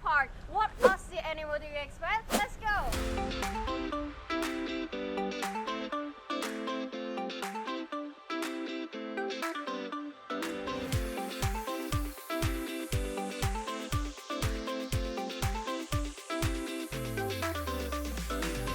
park. What Aussie animal do you expect? Let's go!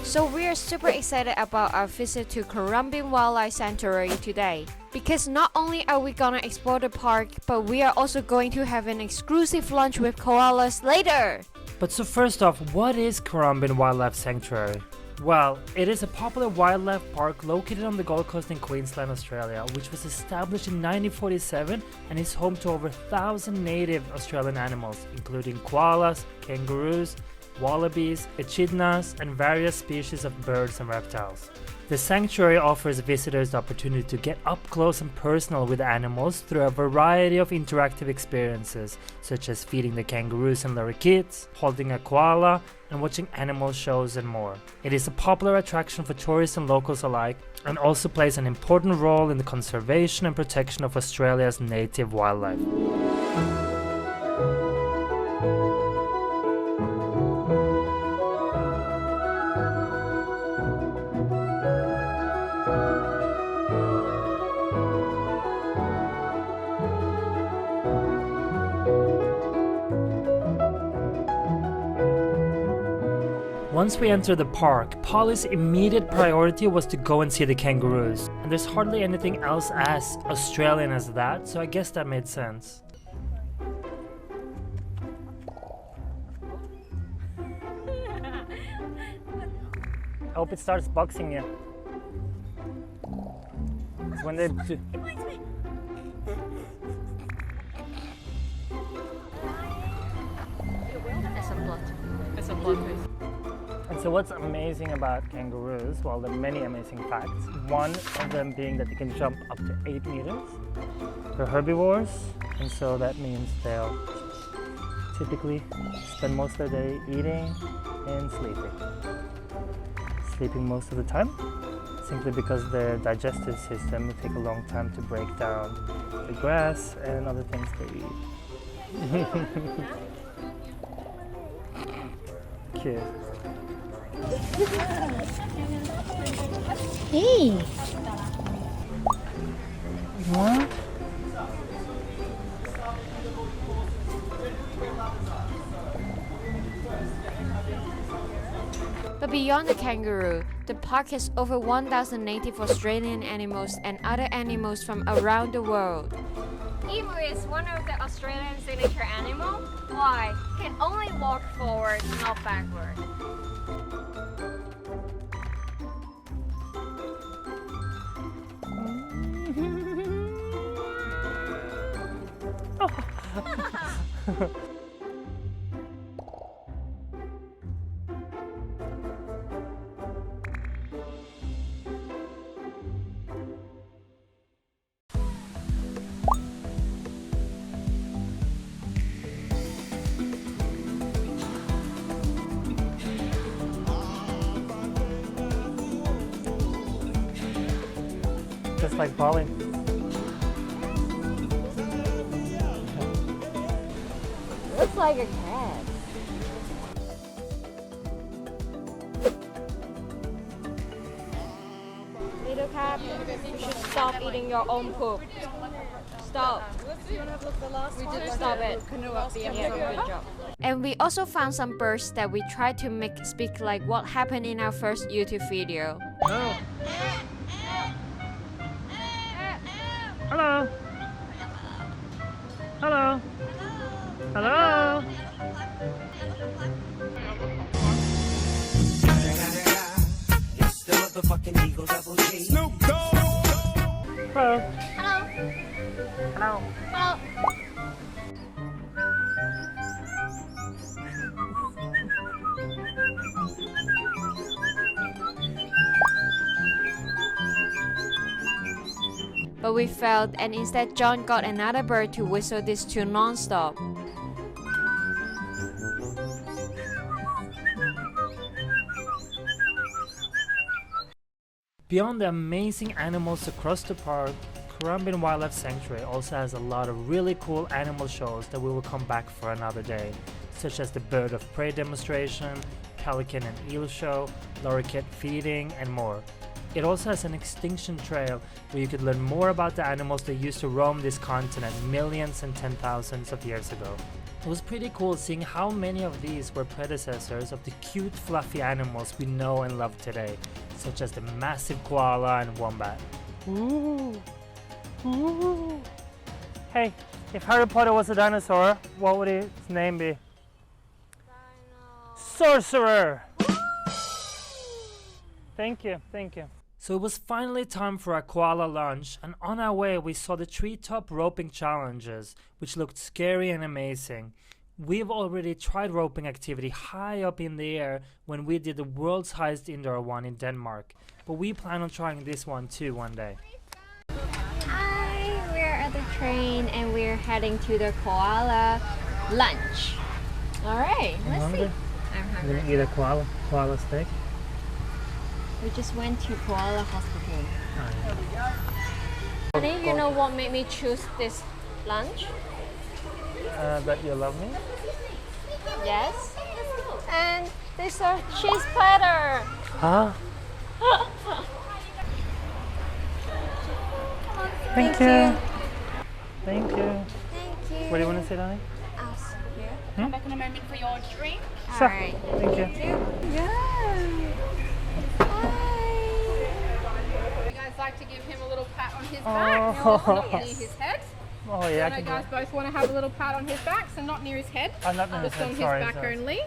So we are super excited about our visit to Currumbin Wildlife Sanctuary today. Because not only are we gonna explore the park, but we are also going to have an exclusive lunch with koalas later! But so first off, what is Currumbin Wildlife Sanctuary? Well, it is a popular wildlife park located on the Gold Coast in Queensland, Australia, which was established in 1947 and is home to over 1,000 native Australian animals, including koalas, kangaroos, wallabies, echidnas, and various species of birds and reptiles. The sanctuary offers visitors the opportunity to get up close and personal with animals through a variety of interactive experiences, such as feeding the kangaroos and lorikeets, holding a koala, and watching animal shows and more. It is a popular attraction for tourists and locals alike, and also plays an important role in the conservation and protection of Australia's native wildlife. Once we entered the park, Polly's immediate priority was to go and see the kangaroos. And there's hardly anything else as Australian as that, so I guess that made sense. I hope it starts boxing you. It's when they do. It's a blood. And so what's amazing about kangaroos? Well, there are many amazing facts. One of them being that they can jump up to 8 meters. They're herbivores, and so that means they'll typically spend most of their day eating and sleeping. Sleeping most of the time, simply because their digestive system will take a long time to break down the grass and other things they eat. Cute. Hey! What? But beyond the kangaroo, the park has over 1,000 native Australian animals and other animals from around the world. Emu is one of the Australian signature animals. Why? Can only walk forward, not backward. Just like Polly. Looks like a cat. Little cat, you should stop eating your own poop. Stop. Do you want to have a look at the last one? did stop it. Canoe up the Yeah, good job. And we also found some birds that we tried to make speak like what happened in our first YouTube video. Oh. Hello. Hello. Hello. It's the motherfucking Eagle Double G. Snoop Dogg. Hello. Hello. Hello. Hello. But we failed, and instead John got another bird to whistle this tune non-stop. Beyond the amazing animals across the park, Currumbin Wildlife Sanctuary also has a lot of really cool animal shows that we will come back for another day, such as the bird of prey demonstration, pelican and eel show, lorikeet feeding, and more. It also has an extinction trail where you could learn more about the animals that used to roam this continent millions and 10,000s of years ago. It was pretty cool seeing how many of these were predecessors of the cute fluffy animals we know and love today, such as the massive koala and wombat. Ooh. Ooh. Hey, if Harry Potter was a dinosaur, what would his name be? Sorcerer! Thank you, thank you. So it was finally time for our koala lunch, and on our way we saw the treetop roping challenges, which looked scary and amazing. We've already tried roping activity high up in the air when we did the world's highest indoor one in Denmark, but we plan on trying this one too one day. Hi, we're at the train and we're heading to the koala lunch. Alright, let's see. I'm I'm hungry. gonna eat a koala steak. We just went to koala hospital. Oh, Honey, you know what made me choose this lunch? That you love me? Yes. And this are cheese platter. Huh? Thank you. you. Thank you. Thank you. What do you want to say, Darling? I'll sit here. Come back in a moment for your drink. Sure. Alright. Thank you. Yeah. Hi. You guys like to give him a little pat on his back? Oh. Not near his head. Oh yeah, I So can you guys both want to have a little pat on his back, so not near his head. I'm not near his Just on head, his sorry, back sorry. only.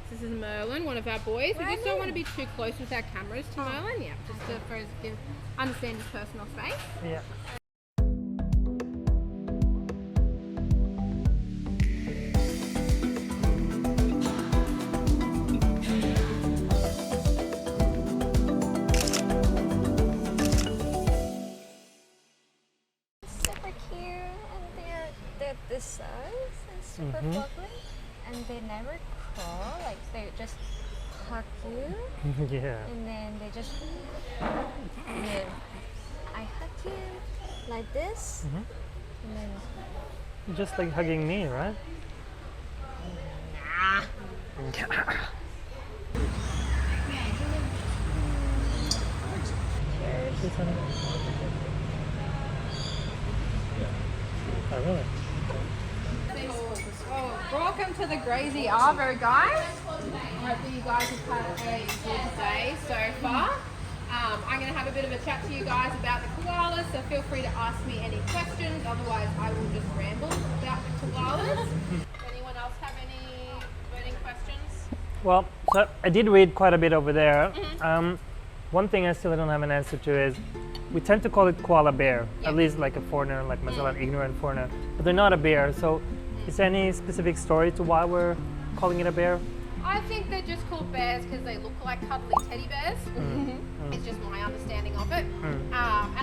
This is Merlin, one of our boys. We just don't want to be too close with our cameras to Merlin. Yeah, just for us to understand his personal space. Yeah. Super cute, and they're this size and super Mhm. fluffy, and they never crawl. Like they just hug you, Yeah. and then they just and then I hug you like this, Mhm. and then Just like hugging me, right? Cheers, honey. Oh, really? Oh, welcome to the Grazy Arvo, guys. I hope that you guys have had a good day so far. I'm going to have a bit of a chat to you guys about the koalas, so feel free to ask me any questions. Otherwise, I will just ramble about the koalas. Does anyone else have any burning questions? Well, so I did read quite a bit over there. One thing I still don't have an answer to is we tend to call it koala bear, at least like a foreigner, like myself, an ignorant foreigner. But they're not a bear. So is there any specific story to why we're calling it a bear? I think they're just called bears because they look like cuddly teddy bears. It's just my understanding of it. And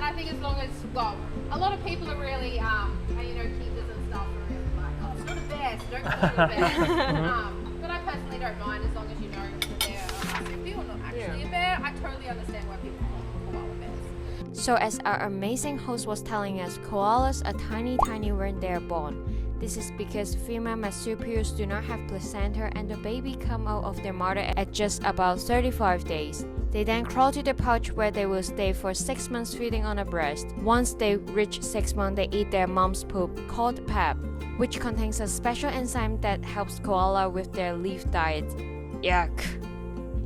I think as long as, well, a lot of people are really, keepers and stuff are really like, oh, it's not a bear, so don't call it a bear. But I personally don't mind as long as you know that they're a marsupial or not actually a bear. I totally understand why people call them koala bears. So as our amazing host was telling us, koalas are tiny when they are born. This is because female marsupials do not have placenta and the baby come out of their mother at just about 35 days. They then crawl to the pouch where they will stay for 6 months feeding on a breast. Once they reach 6 months, they eat their mom's poop, called pap, which contains a special enzyme that helps koala with their leaf diet. Yuck.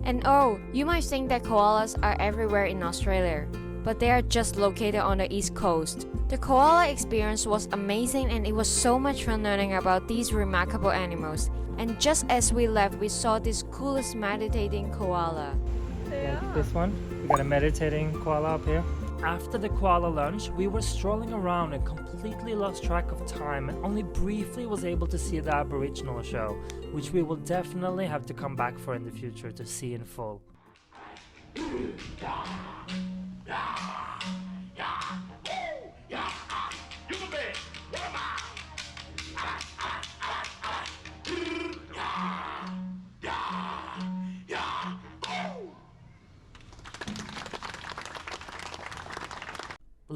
And oh, you might think that koalas are everywhere in Australia, but they are just located on the east coast. The koala experience was amazing and it was so much fun learning about these remarkable animals. And just as we left, we saw this coolest meditating koala. Like this one. We got a meditating koala up here. After the koala lunch, we were strolling around and completely lost track of time and only briefly was able to see the Aboriginal show, which we will definitely have to come back for in the future to see in full.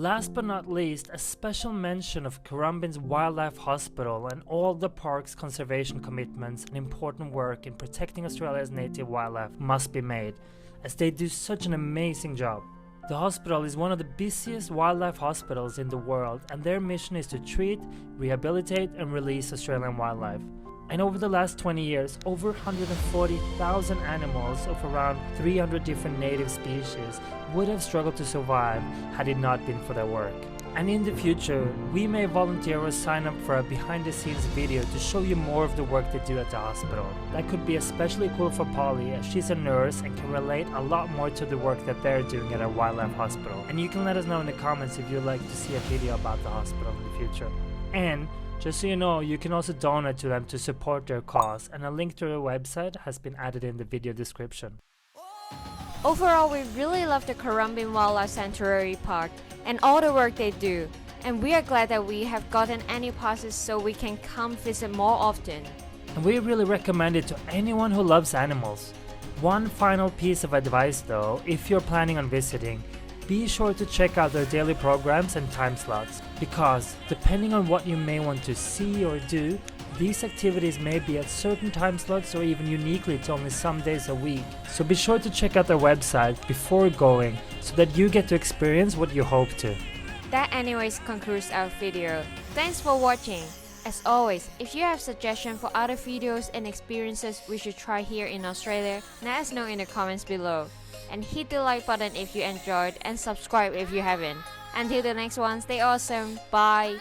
Last but not least, a special mention of Currumbin's Wildlife Hospital and all the park's conservation commitments and important work in protecting Australia's native wildlife must be made, as they do such an amazing job. The hospital is one of the busiest wildlife hospitals in the world, and their mission is to treat, rehabilitate and release Australian wildlife. And over the last 20 years, over 140,000 animals of around 300 different native species would have struggled to survive had it not been for their work. And in the future, we may volunteer or sign up for a behind-the-scenes video to show you more of the work they do at the hospital. That could be especially cool for Polly, as she's a nurse and can relate a lot more to the work that they're doing at a wildlife hospital. And you can let us know in the comments if you'd like to see a video about the hospital in the future. And just so you know, you can also donate to them to support their cause, and a link to their website has been added in the video description. Overall, we really love the Currumbin Wildlife Sanctuary Park and all the work they do, and we are glad that we have gotten any passes so we can come visit more often. And we really recommend it to anyone who loves animals. One final piece of advice though, if you're planning on visiting, be sure to check out their daily programs and time slots, because depending on what you may want to see or do, these activities may be at certain time slots or even uniquely to only some days a week. So be sure to check out their website before going so that you get to experience what you hope to. That anyways concludes our video. Thanks for watching. As always, if you have suggestions for other videos and experiences we should try here in Australia, let us know in the comments below. And hit the like button if you enjoyed and subscribe if you haven't. Until the next one, stay awesome. Bye.